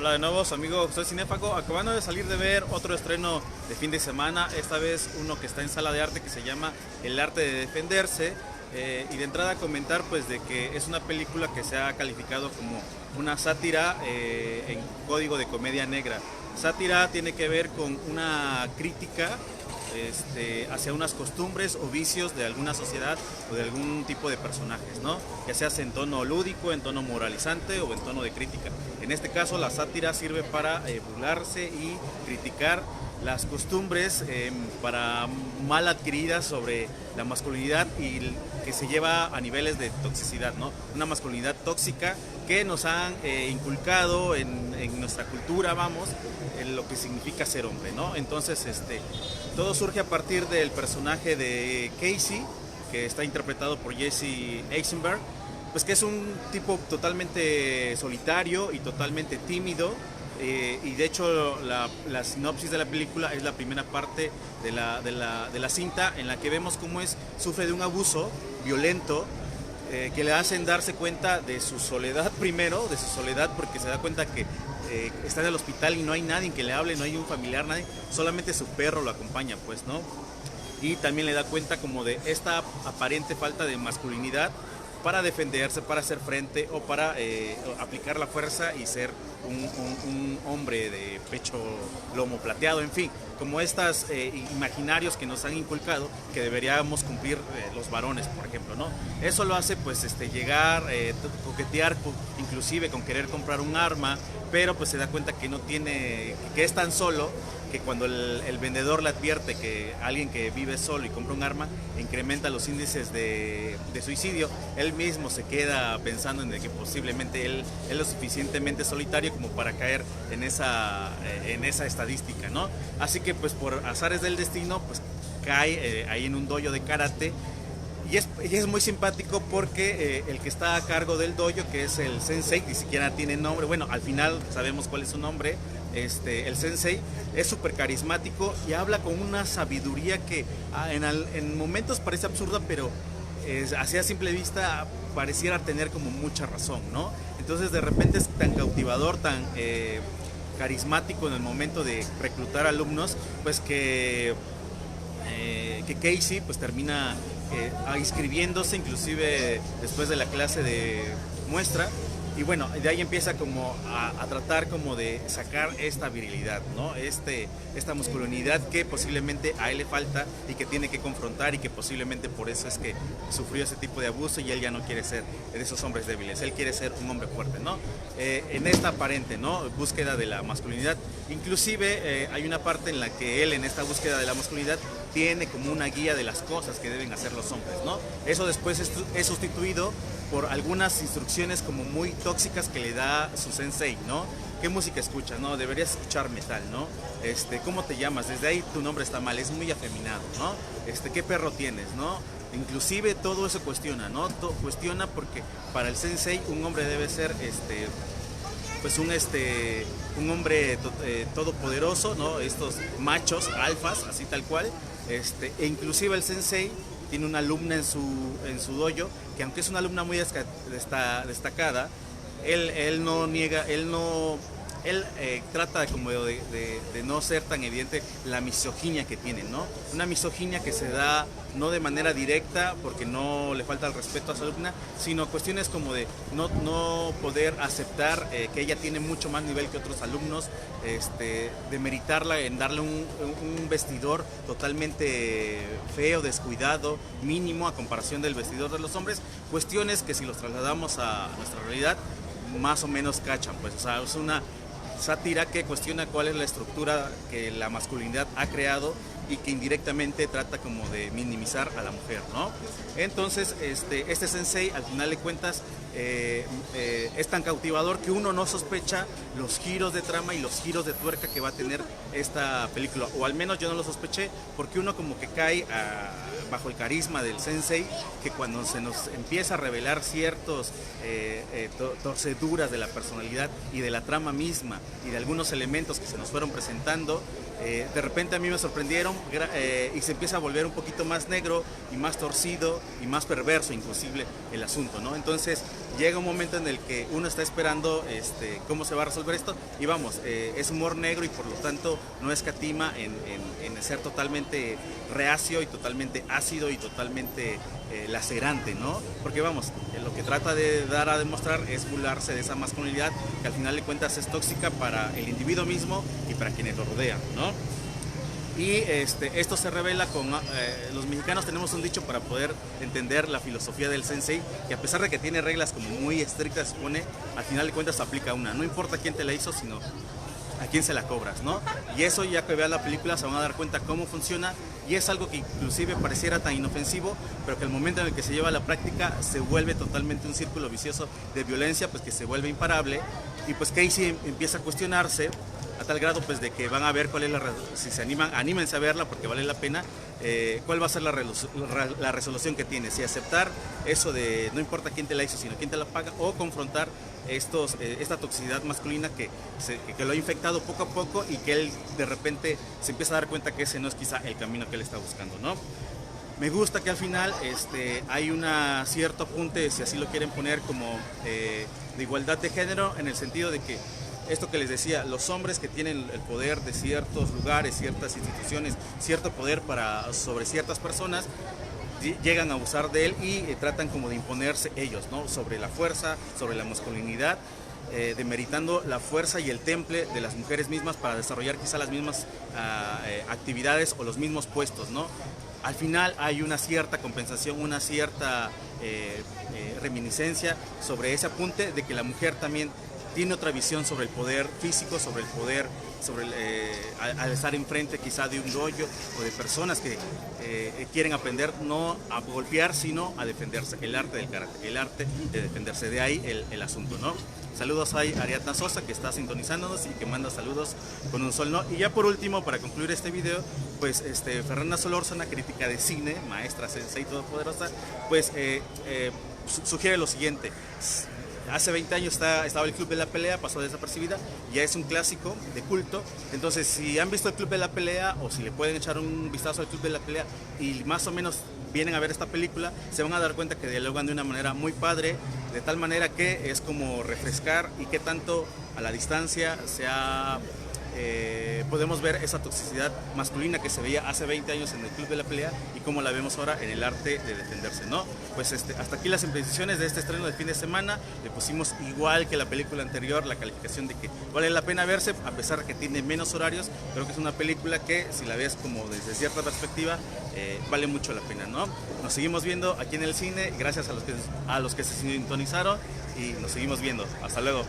Hola de nuevo, su amigo José Cinéfago, acabando de salir de ver otro estreno de fin de semana, esta vez uno que está en sala de arte que se llama El arte de defenderse, y de entrada comentar pues de que es una película que se ha calificado como una sátira en código de comedia negra. Sátira tiene que ver con una crítica hacia unas costumbres o vicios de alguna sociedad o de algún tipo de personajes, ¿no? Ya sea en tono lúdico, en tono moralizante o en tono de crítica. En este caso la sátira sirve para burlarse y criticar las costumbres para mal adquiridas sobre la masculinidad y que se lleva a niveles de toxicidad, ¿no? Una masculinidad tóxica que nos han inculcado en nuestra cultura, vamos, en lo que significa ser hombre, ¿no? Entonces, todo surge a partir del personaje de Casey, que está interpretado por Jesse Eisenberg, pues que es un tipo totalmente solitario y totalmente tímido, y de hecho la sinopsis de la película es la primera parte de la cinta en la que vemos cómo sufre de un abuso violento que le hacen darse cuenta de su soledad primero, de su soledad porque se da cuenta que está en el hospital y no hay nadie que le hable, no hay un familiar, nadie, solamente su perro lo acompaña, pues, ¿no? Y también le da cuenta como de esta aparente falta de masculinidad para defenderse, para hacer frente o para aplicar la fuerza y ser un hombre de pecho lomo plateado, en fin, como estos imaginarios que nos han inculcado que deberíamos cumplir los varones, por ejemplo, ¿no? Eso lo hace pues llegar, coquetear inclusive con querer comprar un arma, pero pues se da cuenta que no tiene, que es tan solo que cuando el vendedor le advierte que alguien que vive solo y compra un arma incrementa los índices de suicidio, él mismo se queda pensando en que posiblemente él es lo suficientemente solitario como para caer en esa estadística, ¿no? Así que pues por azares del destino pues cae ahí en un dojo de karate. Y es muy simpático porque el que está a cargo del dojo, que es el sensei, ni siquiera tiene nombre, bueno, al final sabemos cuál es su nombre, el sensei es súper carismático y habla con una sabiduría que en momentos parece absurda, pero así a simple vista pareciera tener como mucha razón, ¿no? Entonces de repente es tan cautivador, tan carismático en el momento de reclutar alumnos, pues que Casey pues termina inscribiéndose inclusive después de la clase de muestra, y bueno, de ahí empieza como a tratar como de sacar esta virilidad, ¿no? Esta masculinidad que posiblemente a él le falta y que tiene que confrontar, y que posiblemente por eso es que sufrió ese tipo de abuso y él ya no quiere ser de esos hombres débiles, él quiere ser un hombre fuerte, ¿no? En esta aparente, ¿no?, búsqueda de la masculinidad, inclusive hay una parte en la que él en esta búsqueda de la masculinidad tiene como una guía de las cosas que deben hacer los hombres, ¿no? Eso después es sustituido por algunas instrucciones como muy tóxicas que le da su sensei, ¿no? ¿Qué música escuchas? No, deberías escuchar metal, ¿no? ¿Cómo te llamas? Desde ahí tu nombre está mal, es muy afeminado, ¿no? ¿Qué perro tienes, no? Inclusive todo eso cuestiona, ¿no? Cuestiona porque para el sensei un hombre debe ser, pues un hombre todopoderoso, ¿no? Estos machos, alfas, así tal cual, e inclusive el sensei tiene una alumna en su dojo, que aunque es una alumna muy destacada, él no niega, él trata como de no ser tan evidente la misoginia que tiene, ¿no? Una misoginia que se da no de manera directa porque no le falta el respeto a su alumna, sino cuestiones como de no poder aceptar que ella tiene mucho más nivel que otros alumnos, de meritarla en darle un vestidor totalmente feo, descuidado, mínimo a comparación del vestidor de los hombres, cuestiones que si los trasladamos a nuestra realidad más o menos cachan, pues, o sea, es una sátira que cuestiona cuál es la estructura que la masculinidad ha creado y que indirectamente trata como de minimizar a la mujer, ¿no? Entonces, este sensei, al final de cuentas, es tan cautivador que uno no sospecha los giros de trama y los giros de tuerca que va a tener esta película, o al menos yo no lo sospeché, porque uno como que cae bajo el carisma del sensei, que cuando se nos empieza a revelar ciertos torceduras de la personalidad y de la trama misma y de algunos elementos que se nos fueron presentando, de repente a mí me sorprendieron, y se empieza a volver un poquito más negro y más torcido y más perverso inclusive el asunto, ¿no? Entonces llega un momento en el que uno está esperando cómo se va a resolver esto, y vamos, es humor negro y por lo tanto no escatima en ser totalmente reacio y totalmente ácido y totalmente lacerante, ¿no? Porque vamos, lo que trata de dar a demostrar es burlarse de esa masculinidad que al final de cuentas es tóxica para el individuo mismo y para quienes lo rodean, ¿no? Y esto se revela con los mexicanos tenemos un dicho para poder entender la filosofía del sensei, que a pesar de que tiene reglas como muy estrictas, se supone, al final de cuentas aplica una, no importa quién te la hizo, sino a quién se la cobras, ¿no? Y eso, ya que vean la película se van a dar cuenta cómo funciona, y es algo que inclusive pareciera tan inofensivo, pero que el momento en el que se lleva a la práctica se vuelve totalmente un círculo vicioso de violencia, pues que se vuelve imparable, y pues Casey empieza a cuestionarse a tal grado pues de que van a ver cuál es si se animan, anímense a verla porque vale la pena, cuál va a ser la resolución que tiene, si aceptar eso de no importa quién te la hizo, sino quién te la paga, o confrontar esta toxicidad masculina que lo ha infectado poco a poco y que él de repente se empieza a dar cuenta que ese no es quizá el camino que él está buscando, ¿no? Me gusta que al final hay un cierto apunte, si así lo quieren poner, como de igualdad de género, en el sentido de que esto que les decía, los hombres que tienen el poder de ciertos lugares, ciertas instituciones, cierto poder sobre ciertas personas, llegan a abusar de él y tratan como de imponerse ellos, ¿no? Sobre la fuerza, sobre la masculinidad, demeritando la fuerza y el temple de las mujeres mismas para desarrollar quizá las mismas actividades o los mismos puestos, ¿no? Al final hay una cierta compensación, una cierta reminiscencia sobre ese apunte de que la mujer también tiene otra visión sobre el poder físico, sobre el poder, al estar enfrente quizá de un dojo o de personas que quieren aprender no a golpear, sino a defenderse, el arte del karate, el arte de defenderse, de ahí el asunto, ¿no? Saludos a Ariadna Sosa, que está sintonizándonos y que manda saludos con un sol, ¿no? Y ya por último, para concluir este video, pues Fernanda Solórzano, crítica de cine, maestra sensei todopoderosa, pues sugiere lo siguiente. Hace 20 años estaba el Club de la Pelea, pasó desapercibida, ya es un clásico de culto. Entonces, si han visto el Club de la Pelea o si le pueden echar un vistazo al Club de la Pelea y más o menos vienen a ver esta película, se van a dar cuenta que dialogan de una manera muy padre, de tal manera que es como refrescar y que tanto a la distancia podemos ver esa toxicidad masculina que se veía hace 20 años en el Club de la Pelea y cómo la vemos ahora en el arte de defenderse, ¿no? Pues hasta aquí las impresiones de este estreno de fin de semana. Le pusimos, igual que la película anterior, la calificación de que vale la pena verse, a pesar de que tiene menos horarios. Creo que es una película que, si la ves como desde cierta perspectiva, vale mucho la pena, ¿no? Nos seguimos viendo aquí en el cine, gracias a los que se sintonizaron, y nos seguimos viendo. Hasta luego.